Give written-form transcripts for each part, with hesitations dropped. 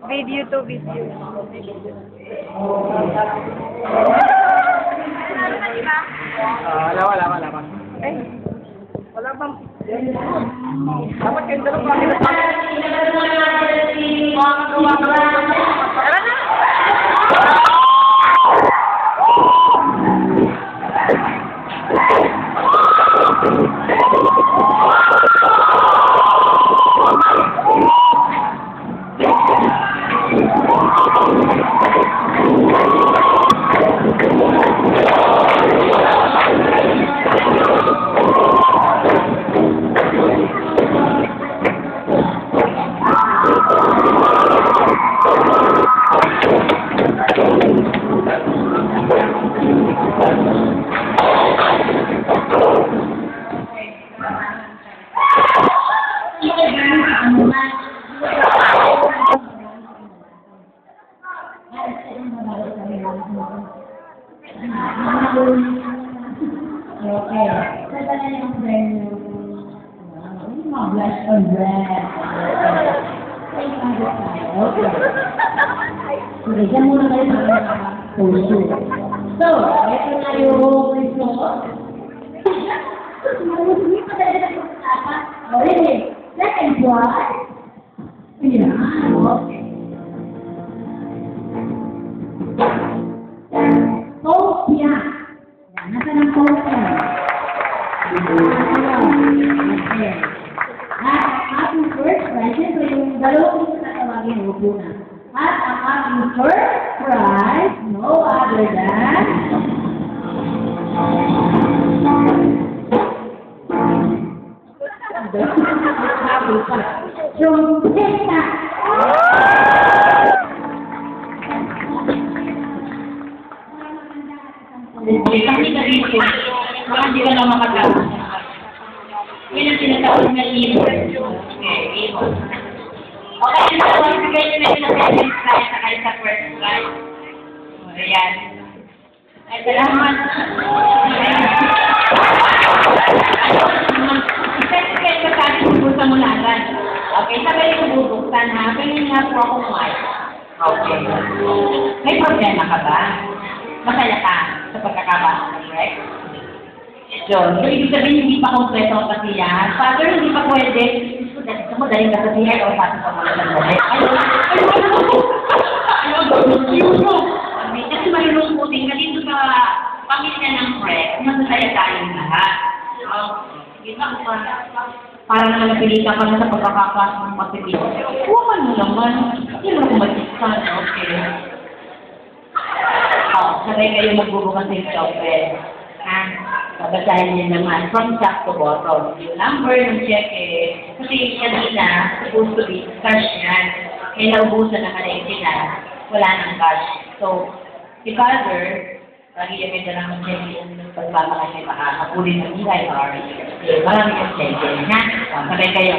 Video to video. Wala pa. Ay, Wala bang... Dapat kayo dalawa kami na tara na! Okay. Sadala yung brand new. Mga blush on brand. Okay. Okay, dyan muna kayo sa mga puso. So, ito na yung result. Hindi pa talaga ng pagkakapa. Okay. Second one. Ayan. Okay. Kopya. Nasaan ang kopya? Okay. At ang ating first prize, ito yung dalawang ito na tawagin upo na. At ang ating first prize, no other than... Trompeta! Kami na dito, baka hindi ka lang makatapos. Yun ang tinatawag na ibon. Okay, ibon. Okay, yung qualification na yun na second prize at kayo sa first prize. Ayan. Ay, salamat. Second prize ka sa akin, bubuksan mo na agad. Okay, sabay yung bubuksan ha. Ganyan nga po akong mic. Okay. May problema ka ba? Masaya ka sa pagkakabasa, correct? So ibig sabihin, hindi pa kompleto ang kasiyahan. Father, hindi pa pwede. Gusto mo, daling ka sa siya, o pasok ka muna sa loob. Kasi malulungkutin ka dito sa pamilya ng Fred, masasaya tayong lahat. Para naman napilitan ka na sa pagkakapasok ng pagpipito. Huwag mo naman. Hindi mo kumatiskan, okay? Sabay kayo magbubukas ng chocolate. Babasahin niyo naman from top to bottom. Yung number ng check kasi kanina, supposed to be cash yan. Kaya naubusan naman na sila, wala nang cash. So, si Father, lagi yung may dalang check yung pagmamaka siya makakapulin ng EIR. Marami yung check ha? Sabay kayo.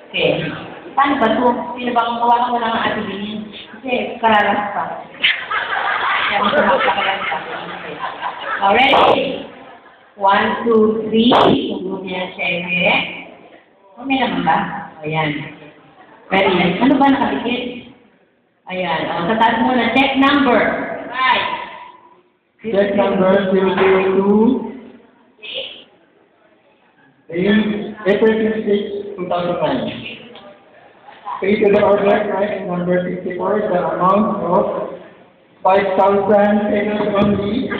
Okay. Paano ba ito? Sino bang kawakan mo lang ang ating kasi karalas pa. Already. 1, 2, 3. Tunggu niya siya. May naman ba? Ayan. Ready? Ano ba nakapikit? Ayan. Tataas mo na check number. Right. Check number 002. April 26, 2009. Pay to the order price number 64, the amount of 5,000 pesos only.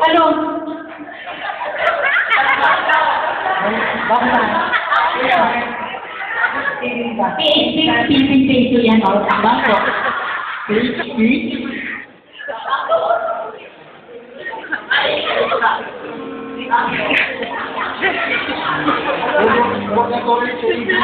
Ano? Peso yan. Bangko. Huwag na tuloy sa ibig.